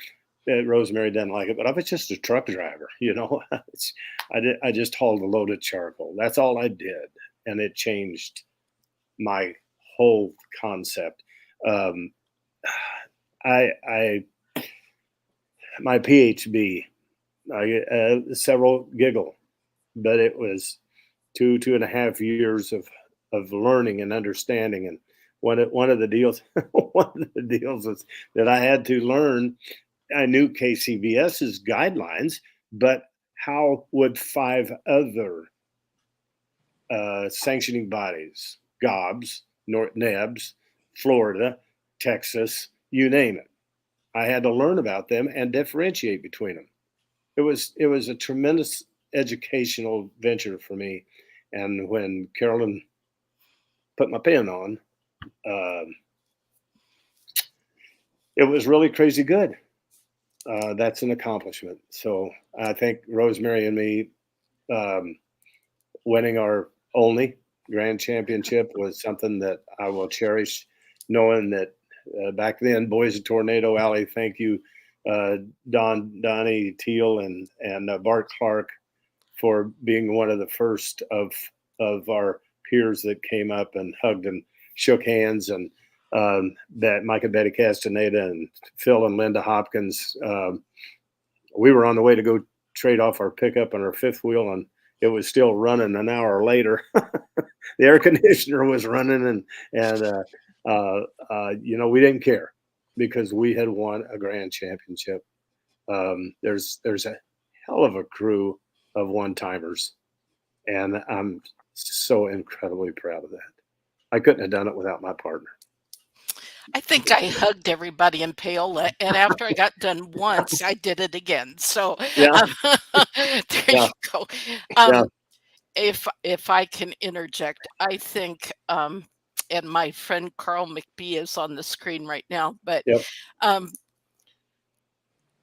Rosemary doesn't like it, but I was just a truck driver, I just hauled a load of charcoal. That's all I did, and it changed my whole concept. My PhD, several giggle, but it was 2.5 years of learning and understanding. And one of the deals was that I had to learn. I knew KCBS's guidelines, but how would 5 other sanctioning bodies, GOBS, NEBS, Florida, Texas, you name it, I had to learn about them and differentiate between them. It was a tremendous educational venture for me. And when Carolyn put my pen on, it was really crazy good. That's an accomplishment. So I think Rosemary and me winning our only grand championship was something that I will cherish, knowing that back then, Boys of Tornado Alley, thank you, Donnie Teal and Bart Clark, for being one of the first of our peers that came up and hugged and shook hands, and that Mike and Betty Castaneda and Phil and Linda Hopkins. We were on the way to go trade off our pickup and our fifth wheel, and it was still running an hour later. The air conditioner was running, and we didn't care, because we had won a grand championship. There's a hell of a crew of one-timers, and I'm so incredibly proud of that. I couldn't have done it without my partner. I think I hugged everybody in Paola, and after I got done once, I did it again. So Yeah. There Yeah. you go. Yeah. If I can interject, I think, and my friend Carl McBee is on the screen right now, but Yep.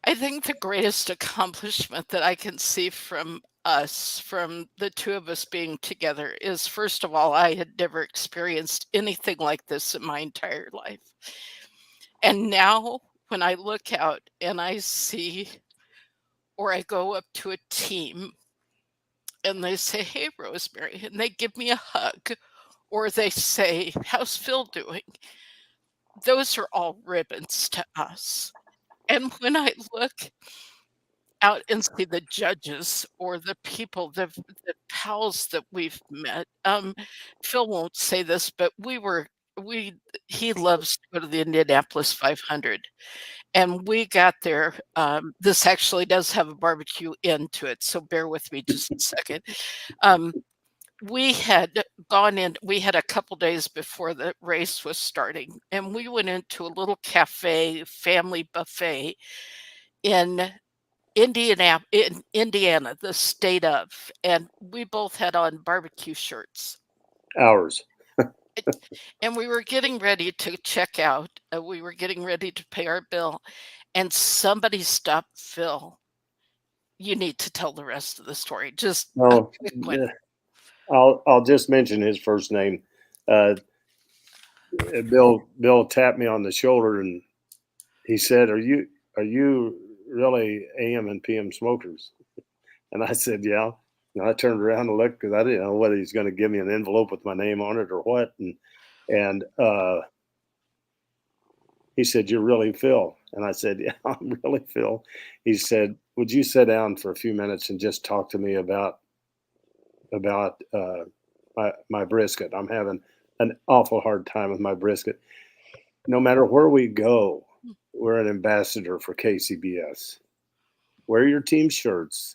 I think the greatest accomplishment that I can see from the two of us being together, is, first of all, I had never experienced anything like this in my entire life. And now when I look out and I see, or I go up to a team and they say, "Hey, Rosemary," and they give me a hug, or they say, "How's Phil doing?" Those are all ribbons to us. And when I look out and see the judges, or the people, the pals that we've met, Phil won't say this, but he loves to go to the Indianapolis 500. And we got there. This actually does have a barbecue end to it, so bear with me just a second. We had we had a couple days before the race was starting, and we went into a little cafe, family buffet in Indiana, the state of, and we both had on barbecue shirts. Hours. And we were getting ready to check out. We were getting ready to pay our bill, and somebody stopped Phil. You need to tell the rest of the story. Just a No, quick one. I'll just mention his first name. Bill tapped me on the shoulder and he said, "Are you really AM and PM smokers?" And I said, "Yeah." And I turned around and looked because I didn't know whether he's going to give me an envelope with my name on it or what. And he said, "You're really Phil?" And I said, "Yeah, I'm really Phil." He said, "Would you sit down for a few minutes and just talk to me about my brisket? I'm having an awful hard time with my brisket. No matter where we go, we're an ambassador for KCBS. Wear your team shirts.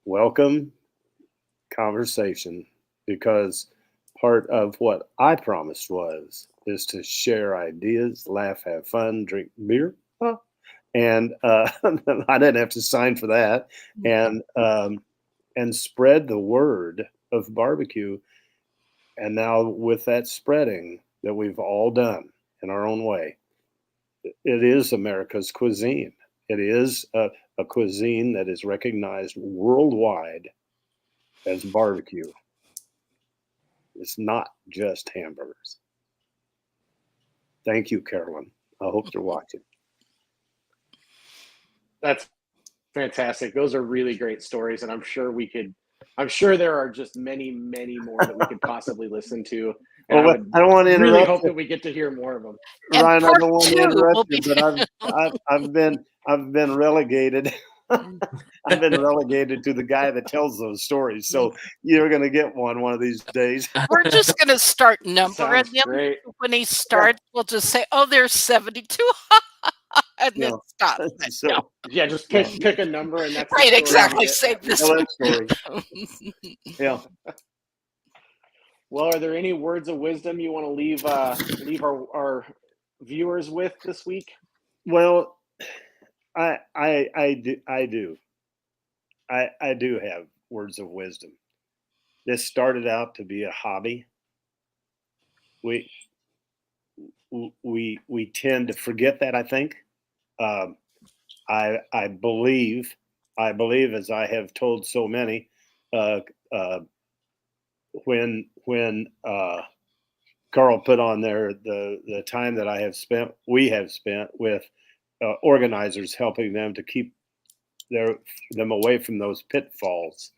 Welcome conversation, because part of what I promised is to share ideas, laugh, have fun, drink beer." Huh. And I didn't have to sign for that. And spread the word of barbecue. And now with that spreading that we've all done in our own way, it is America's cuisine. It is a cuisine that is recognized worldwide as barbecue. It's not just hamburgers. Thank you, Carolyn. I hope they're watching. That's fantastic. Those are really great stories, and I'm sure there are just many, many more that we could possibly listen to. And Well, I don't want to really interrupt hope you, that we get to hear more of them. And Ryan. I part don't want to 2 will interrupt be you, but I've been relegated. I've been relegated to the guy that tells those stories. So you're going to get one of these days. We're just gonna start numbering Sounds them. great. When he starts, we'll just say, "Oh, there's 72," and then No. stop. So Yeah, just pick a number, and that's the Right, story exactly. you get. Say this tell one. that story. Yeah. Well, are there any words of wisdom you want to leave our viewers with this week? Well, I do. I do have words of wisdom. This started out to be a hobby. We tend to forget that, I think. Um, I believe, as I have told so many, uh, uh, when Carl put on there the time that we have spent with organizers, helping them to keep them away from those pitfalls,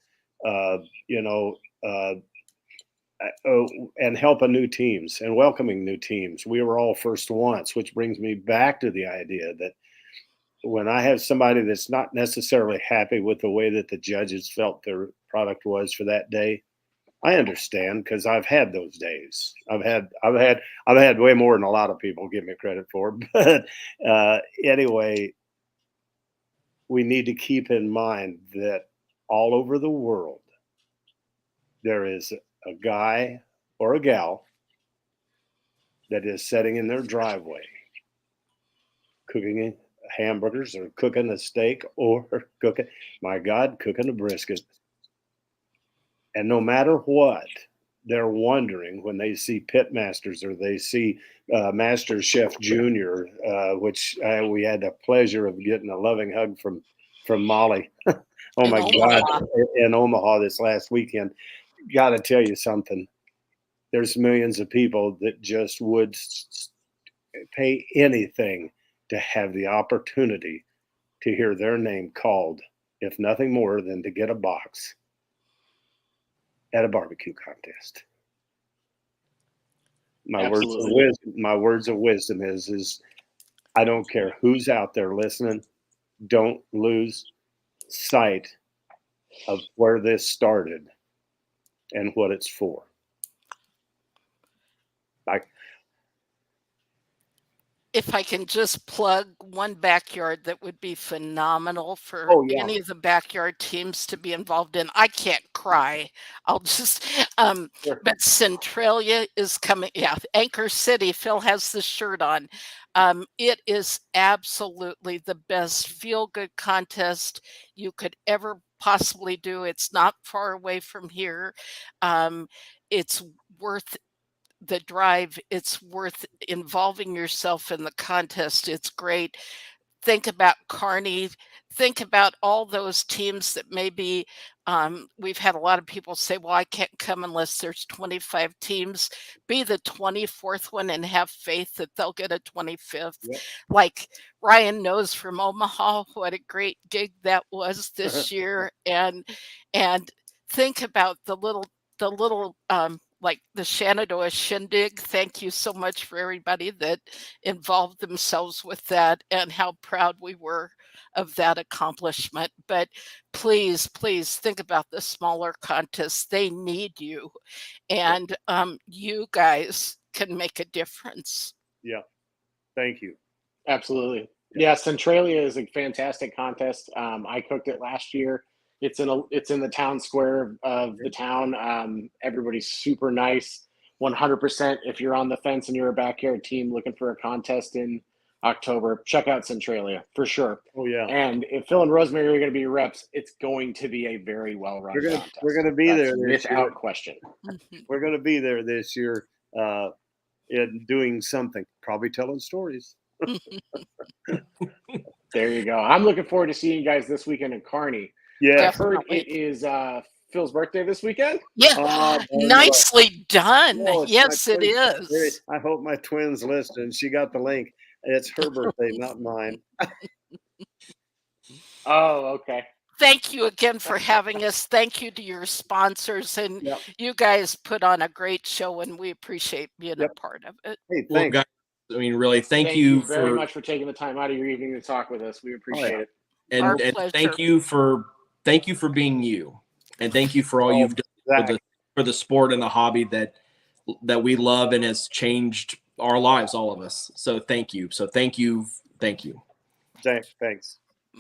uh, you know, uh, and helping new teams and welcoming new teams. We were all first once, which brings me back to the idea that when I have somebody that's not necessarily happy with the way that the judges felt their product was for that day, I understand, because I've had those days. I've had way more than a lot of people give me credit for. But anyway, we need to keep in mind that all over the world there is a guy or a gal that is sitting in their driveway cooking hamburgers or cooking a steak or cooking a brisket. And no matter what, they're wondering when they see Pit Masters or they see Master Chef Junior, which we had the pleasure of getting a loving hug from Molly. Oh my God, in Omaha this last weekend. Got to tell you something. There's millions of people that just would pay anything to have the opportunity to hear their name called, if nothing more than to get a box at a barbecue contest. My words of wisdom is I don't care who's out there listening, don't lose sight of where this started and what it's for. If I can just plug one backyard that would be phenomenal for any of the backyard teams to be involved in. I can't cry. I'll just Sure. But Centralia is coming. Yeah, Anchor City. Phil has this shirt on. It is absolutely the best feel-good contest you could ever possibly do. It's not far away from here. It's worth the drive. It's worth involving yourself in the contest. It's great. Think about Kearney. Think about all those teams that maybe we've had a lot of people say, well, I can't come unless there's 25 teams. Be the 24th one and have faith that they'll get a 25th. Yep. Like Ryan knows from Omaha what a great gig that was this year. And think about the little like the Shenandoah Shindig. Thank you so much for everybody that involved themselves with that and how proud we were of that accomplishment. But please, please think about the smaller contests. They need you. And you guys can make a difference. Yeah. Thank you. Absolutely. Yeah, Centralia is a fantastic contest. I cooked it last year. It's in the town square of the town. Everybody's super nice. 100%. If you're on the fence and you're a backyard team looking for a contest in October, check out Centralia for sure. Oh yeah. And if Phil and Rosemary are going to be your reps, it's going to be a very well run contest. We're going to be there without question. We're going to be there this year, doing something, probably telling stories. There you go. I'm looking forward to seeing you guys this weekend in Kearney. Yeah. I've heard it is Phil's birthday this weekend. Yeah, nicely done. Oh, yes, it twins. is. I hope my twins listen. She got the link. It's her birthday, not mine. Oh, okay. Thank you again for having us. Thank you to your sponsors. And you guys put on a great show, and we appreciate being a part of it. Hey, Well, thanks. guys, I mean, really, thank you very much for taking the time out of your evening to talk with us. We appreciate it. Our And pleasure. thank you for being you, and thank you for all you've done for the sport and the hobby that we love and has changed our lives, all of us. So thank you. Thank you. Thanks.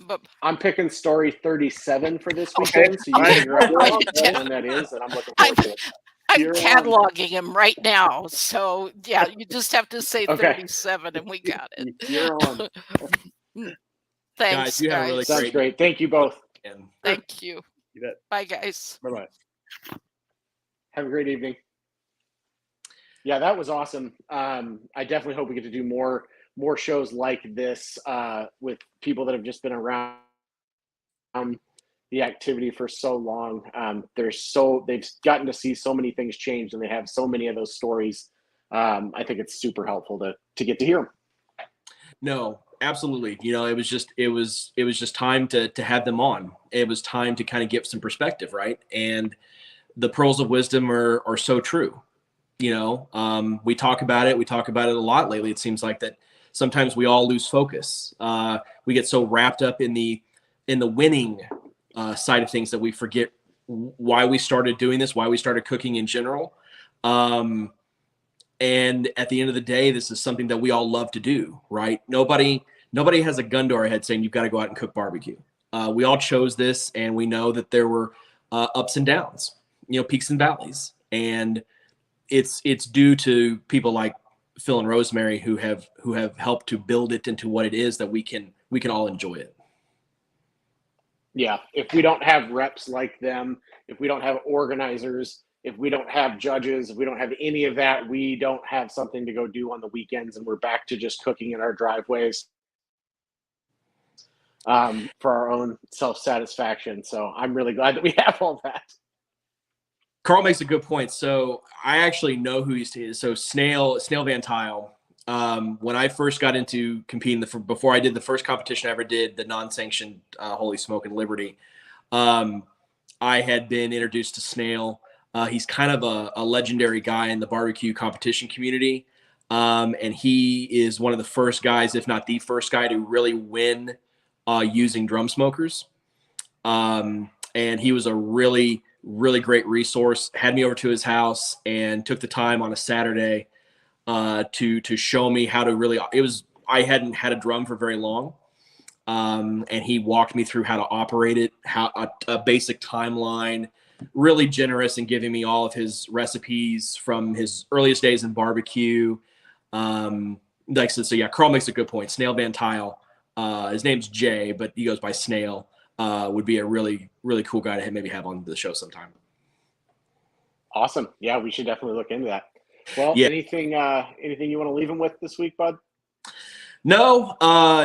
But I'm picking story 37 for this weekend, so you figure out which one that is, and I'm looking forward to it. I'm You're cataloging him right now. So yeah, you just have to say 37 and we got it. You're on. Thanks, Guys, you have a really Sounds great. Thank you both. Thank you. You bet. Bye, guys. Bye-bye. Have a great evening. Yeah, that was awesome. I definitely hope we get to do more shows like this with people that have just been around the activity for so long. They've gotten to see so many things change, and they have so many of those stories. I think it's super helpful to get to hear them. No, absolutely. It was just time to have them on. It was time to kind of get some perspective, right? And the pearls of wisdom are so true. We talk about it. We talk about it a lot lately. It seems like that sometimes we all lose focus. We get so wrapped up in the winning side of things that we forget why we started doing this, why we started cooking in general. And at the end of the day, this is something that we all love to do, right? Nobody has a gun to our head saying you've got to go out and cook barbecue. We all chose this, and we know that there were ups and downs, peaks and valleys, and it's due to people like Phil and Rosemary who have helped to build it into what it is that we can all enjoy it. Yeah, if we don't have reps like them, if we don't have organizers, if we don't have judges, if we don't have any of that, we don't have something to go do on the weekends, and we're back to just cooking in our driveways for our own self-satisfaction. So I'm really glad that we have all that. Carl makes a good point. So I actually know who he is. So Snail Van Tile. When I first got into competing, before I did the first competition I ever did, the non-sanctioned Holy Smoke and Liberty, I had been introduced to Snail. He's kind of a legendary guy in the barbecue competition community. And he is one of the first guys, if not the first guy, to really win using drum smokers. And he was a really, really great resource, had me over to his house and took the time on a Saturday to show me how to really, I hadn't had a drum for very long. And he walked me through how to operate it, how a basic timeline, really generous in giving me all of his recipes from his earliest days in barbecue. Like I said, so yeah, Carl makes a good point. Snail Van Tile, his name's Jay, but he goes by Snail, would be a really, really cool guy to maybe have on the show sometime. Awesome. Yeah, we should definitely look into that. Well, Yeah. anything you want to leave them with this week, bud? No,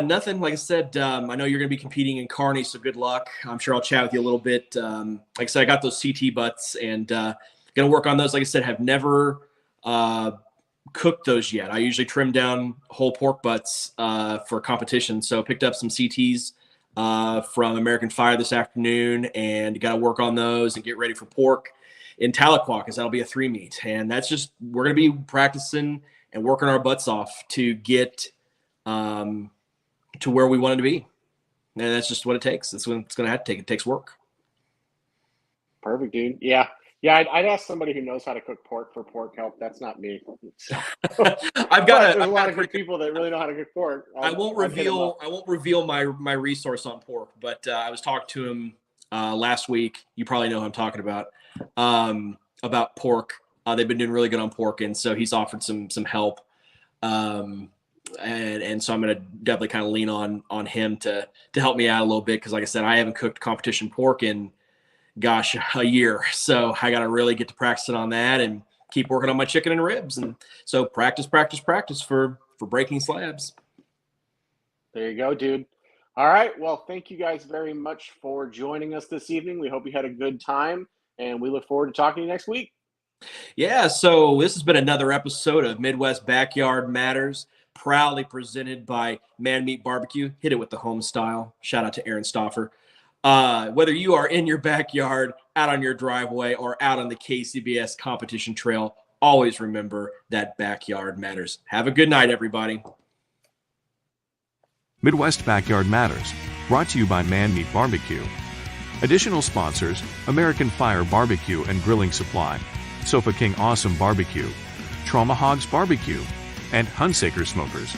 nothing. Like I said, I know you're going to be competing in Kearney, so good luck. I'm sure I'll chat with you a little bit. Like I said, I got those CT butts and going to work on those. Like I said, have never cooked those yet. I usually trim down whole pork butts for competition. So picked up some CTs from American Fire this afternoon and got to work on those and get ready for pork in Tahlequah, because that'll be a 3 meat. And that's just, we're going to be practicing and working our butts off to get to where we wanted to be. And that's just what it takes. That's what it's going to have to take. It takes work. Perfect, dude. Yeah. I'd ask somebody who knows how to cook pork for pork help. That's not me. There's a lot of good people that really know how to cook pork. I won't reveal my resource on pork, but I was talking to him last week. You probably know who I'm talking about pork. They've been doing really good on pork, and so he's offered some help. And so I'm going to definitely kind of lean on him to help me out a little bit, because like I said, I haven't cooked competition pork in a year. So I got to really get to practicing on that and keep working on my chicken and ribs. And so practice for breaking slabs. There you go, dude. All right. Well, thank you guys very much for joining us this evening. We hope you had a good time, and we look forward to talking to you next week. Yeah. So this has been another episode of Midwest Backyard Matters, proudly presented by Man Meat BBQ. Hit it with the home style. Shout out to Aaron Stoffer. Whether you are in your backyard, out on your driveway, or out on the KCBS competition trail, always remember that backyard matters. Have a good night, everybody. Midwest Backyard Matters, brought to you by Man Meat BBQ. Additional sponsors: American Fire Barbecue and Grilling Supply, Sofa King Awesome Barbecue, Trauma Hogs Barbecue, and Hunsaker Smokers.